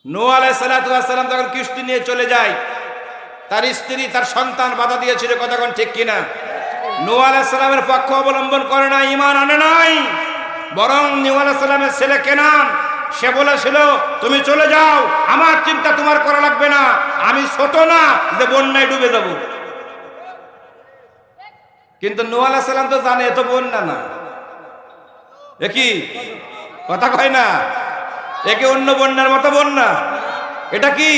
নূহ আলাইহিস সালাম যখন কিস্তি নিয়ে চলে যায়, তার স্ত্রী তার সন্তান বাধা দিয়েছিল, কতক্ষণ ঠিক কিনা? নূহ আলাইহিস সালামের পক্ষ অবলম্বন করে না, ঈমান আনে নাই। বরং নূহ আলাইহিস সালামের ছেলে কেনান, সে বলেছিল তুমি চলে যাও, আমার চিন্তা তোমার করা লাগবে না, আমি ছোট না যে বন্যায় ডুবে যাব। কিন্তু নূহ আলাইহিস সালাম তো জানে এত বন্যা না, কি কথা কয় না, একে অন্য বন্যার মতো বন্যা, এটা কি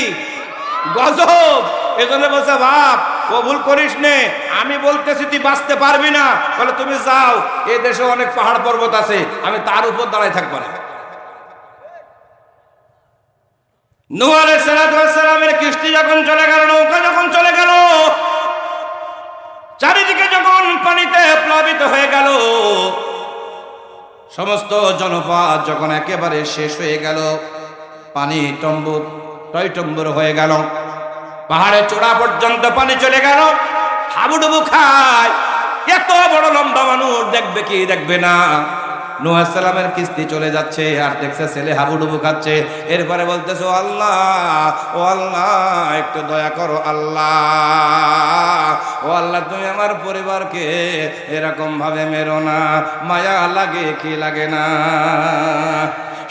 গজব। এজন্য বলছে বাপ ও ভুল করিস নে, আমি বলতেছি তুই বাঁচতে পারবি না, বলে তুমি যাও, এই দেশে অনেক পাহাড় পর্বত আছে, আমি তার উপর দাঁড়ায় থাকবো না। নূহ আলাইহিস সালামের কিস্তি যখন চলে গেল, নৌকা যখন চলে গেল, চারিদিকে যখন পানিতে প্লাবিত হয়ে গেল, সমস্ত জনপদ যখন একেবারে শেষ হয়ে গেল, পানি টইটম্বুর হয়ে গেল, পাহাড়ের চূড়া পর্যন্ত পানি চলে গেল, হাবুডুবু খায়। এত বড় লম্বা মানুষ দেখবে কি দেখবে না? নূহ আলাইহিস সালামের কিস্তি চলে যাচ্ছে আর দেখছে ছেলে হাবুডুবু খাচ্ছে। এরপরে বলতেছে ও আল্লাহ একটু দয়া করো আল্লাহ, ও আল্লাহ তুমি আমার পরিবারকে এরকম ভাবে মেরো না, মায়া লাগে কি লাগে না?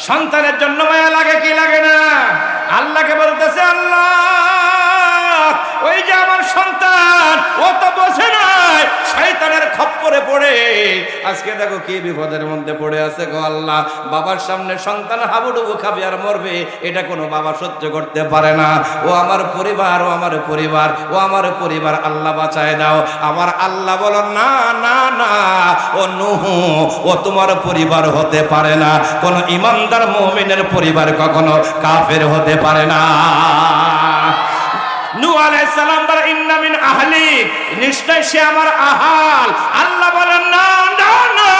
সন্তানের জন্য মায়া লাগে কি লাগে না? আল্লাহকে বলতেছে আল্লাহ ওই যে আমার সন্তান, ও তো বোঝে নাই, শয়তানের খপ্পরে পড়ে আজকে দেখো কি বিপদের মধ্যে পড়ে আছে গো আল্লাহ। বাবার সামনে সন্তান হাবুডুবু খাবে আর মরবে, এটা কোনো বাবা সহ্য করতে পারে না। ও আমার পরিবার, ও আমার পরিবার, ও আমার পরিবার, আল্লাহ বাঁচায় দাও। আমার আল্লাহ বলো না না না, ও নূহ ও তোমার পরিবার হতে পারে না, কোন ইমানদার মুমিনের পরিবার কখনো কাফের হতে পারে না। নূহ আলাইহিস সালাম বলেন ইন্না মিন আহলিক, নিশ্চয় সে আমার আহাল। আল্লাহ বলেন না না না,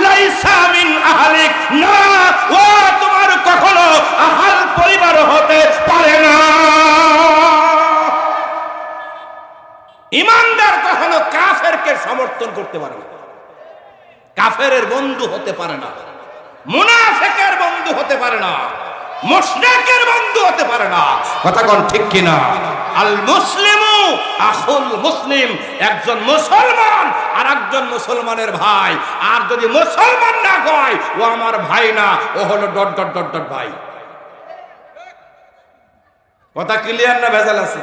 লাইসা মিন আহলিক, না ও তোমার কখনো আহাল পরিবার হতে পারে না। ইমানদার কখনো কাফেরকে সমর্থন করতে পারে না, কাফেরের বন্ধু হতে পারে না, মুনাফিকের বন্ধু হতে পারে না, মুশরিকের বন্ধু হতে পারে না। কথা কোন ঠিক কিনা? আল মুসলিমু আখুল মুসলিম, একজন মুসলমান আর একজন মুসলমানের ভাই। আর যদি মুসলমান না কয় ও আমার ভাই না, ও হলো ডট ডট ডট ডট ভাই। কথা ক্লিয়ার না ভেজাল আছে?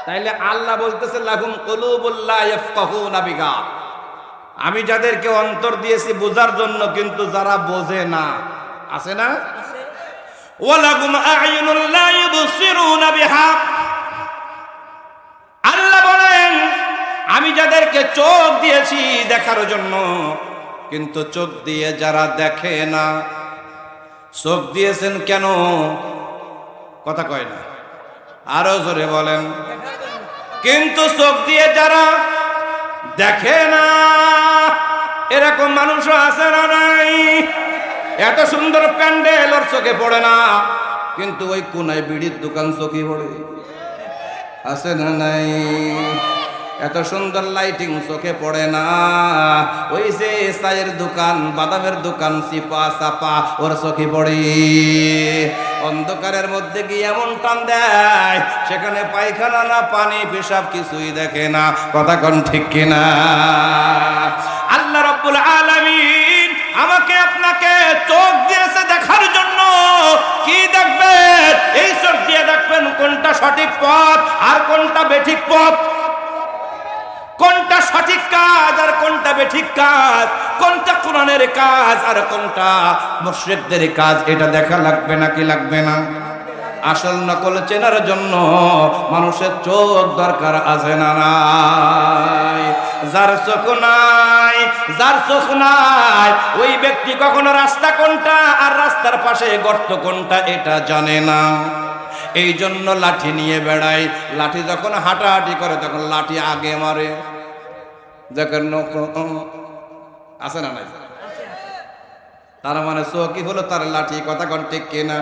তাইলে আল্লাহ বলতেছে লাহুম কুলুবুল লা ইয়াফকাহুনা বিহা, আমি যাদেরকে অন্তর দিয়েছি বোঝার জন্য, কিন্তু যারা বোঝে না, আছে না? ওয়ালাকুম আ'য়ুনুল লা ইউবসিরুনা বিহা, আল্লাহ বলেন আমি যাদেরকে চোখ দিয়েছি দেখার জন্য, কিন্তু চোখ দিয়ে যারা দেখে না। চোখ দিয়েছেন কেন? কথা কয় না, আরো জোরে বলেন। কিন্তু চোখ দিয়ে যারা দেখে না, এরকম মানুষও আছে না নাই? এত সুন্দর প্যান্ডেল ওর চোখে পড়ে না, কিন্তু ওই কোনায় বিড়ির দোকান চোখে পড়ে, আছে না নাই? এত সুন্দর লাইটিং চোখে পড়ে না, ওই যে চায়ের দোকান, বাদামের দোকান, চিপা চাপা ওর চোখে পড়ে। অন্ধকারের মধ্যে গিয়ে এমন টান দেয়, সেখানে পায়খানা না পানি পেশাব কিছুই দেখে না। কথা কোন ঠিক কিনা? আল্লাহ রাব্বুল আলামিন আমাকে আপনাকে চোখ দিয়েছে দেখার জন্য। কি দেখবেন? এই চোখ দিয়ে দেখবেন কোনটা সঠিক পথ আর কোনটা বেঠিক পথ, কোনটা সঠিক কাজ আর কোনটা বেঠিক কাজ, কোনটা কোরআনের কাজ আর কোনটা মুশরিকদের কাজ, এটা দেখা লাগবে নাকি লাগবে না? আসল নকল চেনার জন্য মানুষের চোখ দরকার আছে না নাই? যার চোখ নাই, যার চোখ নাই, ওই ব্যক্তি কখনো রাস্তা কোনটা আর রাস্তার পাশে গর্ত কোনটা এটা জানে না। এই জন্য লাঠি নিয়ে বেড়ায়। লাঠি যখন হাঁটাহাঁটি করে তখন লাঠি আগে মারে, যখন আছে না নাই? তার মানে চোখই হলো তার লাঠি। কথা কোন ঠিক কিনা?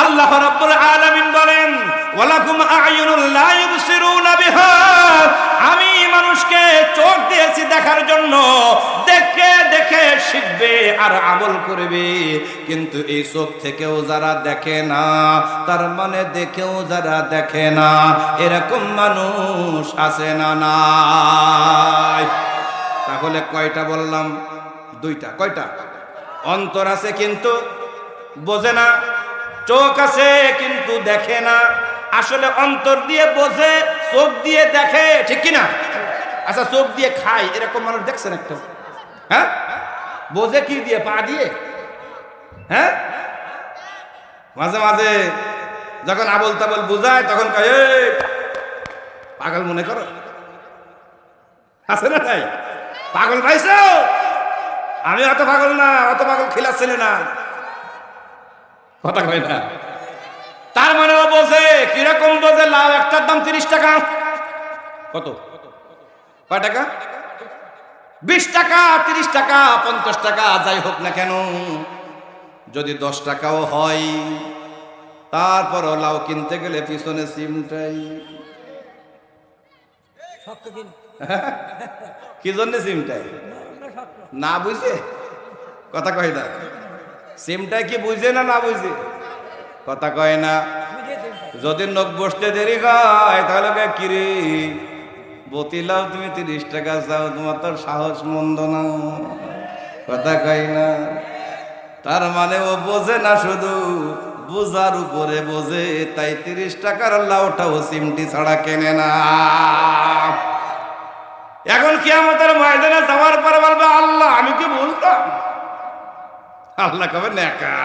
আল্লাহ রাব্বুল আলামিন বলেন ওয়ালাকুম আ'য়ুনুল লা ইউবসিরুনা বিহা, আমি মানুষকে চোখ দিয়েছি দেখার জন্য, দেখে দেখে শিখবে আর আমল করবে। কিন্তু এই চোখ থেকেও যারা দেখে না, তার মানে দেখেও যারা দেখে না, এরকম মানুষ আছে না নাই? তাহলে কয়টা বললাম? দুইটা। কয়টা? অন্তর আছে কিন্তু বোঝে না, চোখ আছে কিন্তু দেখে না। আসলে অন্তর দিয়ে বোঝে, চোখ দিয়ে দেখে, ঠিক কিনা? আচ্ছা, চোখ দিয়ে খায়, এরকম মানুষ দেখছেন একটা? হ্যাঁ, বোঝে কি দিয়ে? পা দিয়ে। হ্যাঁ, মাঝে মাঝে যখন আবল তাবল বুঝায় তখন কয় এই পাগল মনে করো। আছে না নাই? পাগল পাইছো? আমি অত পাগল না, অত পাগল খিলাচ্ছিল না, কথা কয় না। তার মানে ও বোঝে। কিরকম বোঝে? লাউ একটার দাম 30 টাকা। কত? কয় টাকা? 20 টাকা, 30 টাকা, 50 টাকা, যাই হোক না কেন, যদি 10 টাকাও হয়, তারপরও লাউ কিনতে গেলে পিছনে সিমটাই। কি জন্য সিমটাই? না বুঝে, কথা কয় না। সিমটাই কি বুঝে না না বুঝে? কথা কয় না। যদি নখ বসতে দেরি হয় তাহলে কিরে বতিলাও তুমি 30 টাকা চাও, তোমার তোর সাহস মন্দ না, কথা কয় না। তার মানে ও বোঝে না, শুধু বোঝার উপরে বোঝে, তাই 30 টাকার লাউটাও সিমটি ছাড়া কেনে না। এখন কিয়ামতের ময়দানে যাওয়ার পরে বলবে আল্লাহ আমি কি বুঝতাম? আল্লাহ কবে নেকা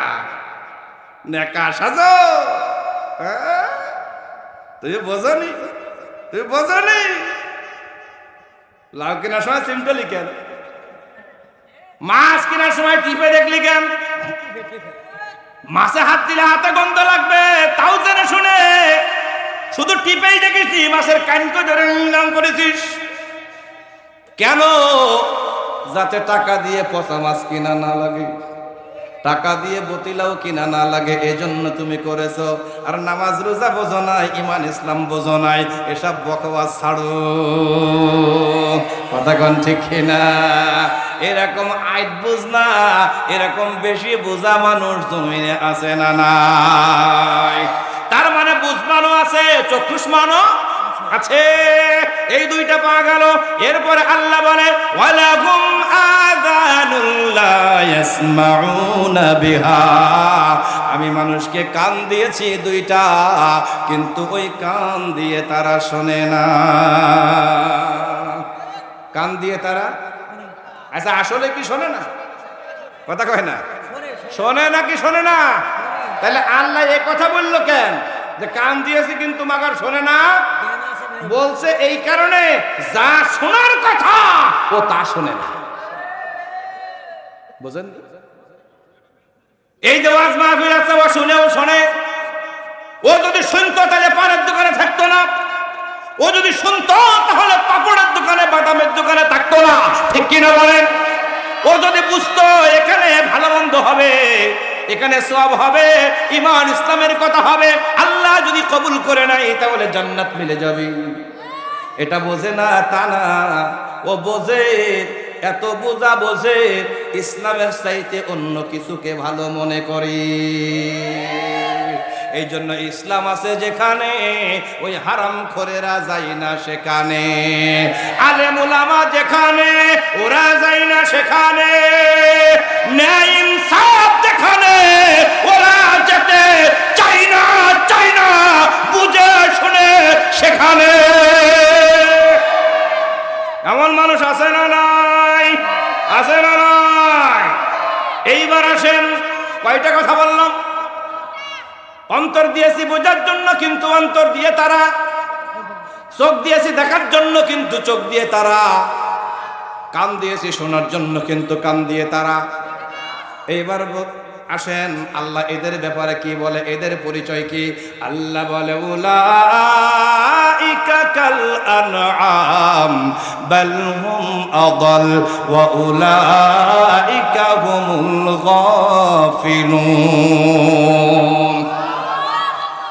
নেকা সাজো, তুই বোঝনি, তুই বোঝনি। লাউ কেনার সময় সিম্পলি কেন? মাছ কেনার সময় টিপে দেখলি কেন? মাছে হাত দিলে হাতে গন্ধ লাগবে, তাও জেনে শুনে শুধু টিপেই দেখেছি, মাছের কানকে ধরে নাম করেছিস কেন? যাতে টাকা দিয়ে পচা মাছ কিনা না লাগে, টাকা দিয়ে বতিলাও কিনা না লাগে, এজন্য তুমি করেছো। আর নামাজ রোজা বোঝো নাই, ইমান ইসলাম বোঝো নাই, এসব বকওয়াজ ছাড়ো, কথা কোন ঠিক কিনা? এরকম আইত বুঝ না, এরকম বেশি বোঝা মানুষ জমিনে আছে না নাই? তার মানে বুঝমানো আছে, চক্ষুষ্মানও আছে। এই দুইটা পাওয়া গেল। এরপরে আল্লাহ বলে ওয়ালাহুম আযানুল লা ইয়াসমাউনা বিহা, আমি মানুষকে কান দিয়েছি দুইটা, কিন্তু ওই কান দিয়ে তারা শোনে না। কান দিয়ে তারা, আচ্ছা আসলে কি শোনে না? কথা কয় না, শোনে নাকি শোনে না? তাহলে আল্লাহ এই কথা বললো কেন যে কান দিয়েছি কিন্তু মাগার শোনে না? বলছে এই কারণে যা শোনার কথা ও তা শোনে না। বুঝেন? এই যে ওয়াজ মাহফিল আছে, ও শুনেও শোনে। ও যদি শুনতো তাহলে পানের দোকানে থাকতো না, ও যদি শুনতো তাহলে পাপড়ের দোকানে বাদামের দোকানে থাকতো না, ঠিক কিনা বলেন? ও যদি বুঝতো এখানে ভালো মন্দ হবে, এখানে সওয়াব হবে, ঈমান ইসলামের কথা হবে, আল্লাহ যদি কবুল করে নাই তাহলে জান্নাত মিলে যাবে, এটা বোঝে না তা না। ও বোঝে, এত বোঝা বোঝে, ইসলামের চাইতে অন্য কিছুকে ভালো মনে করে। এই জন্য ইসলাম আছে যেখানে ওই হারাম খোরেরা যায় না সেখানে, আলেম উলামা যেখানে ওরা যায় না সেখানে, ন্যায় ইনসাফ যেখানে ওরা যেতে চায় না, চায় না, বুঝে শুনে সেখানে। এমন মানুষ আছে না নাই? আছে না নাই? এইবার আসেন, কয়টা কথা বললাম? অন্তর দিয়েছি বোঝার জন্য, কিন্তু অন্তর দিয়ে তারা, চোখ দিয়েছি দেখার জন্য, কিন্তু চোখ দিয়ে তারা, কান দিয়েছি শোনার জন্য, কিন্তু কান দিয়ে তারা। এইবার আসেন আল্লাহ এদের ব্যাপারে কি বলে, এদের পরিচয় কি? আল্লাহ বলে উলাইকা কাল আনআম বাল হুম আদাল ওয়া উলাইকা হুমুল গাফিলুন।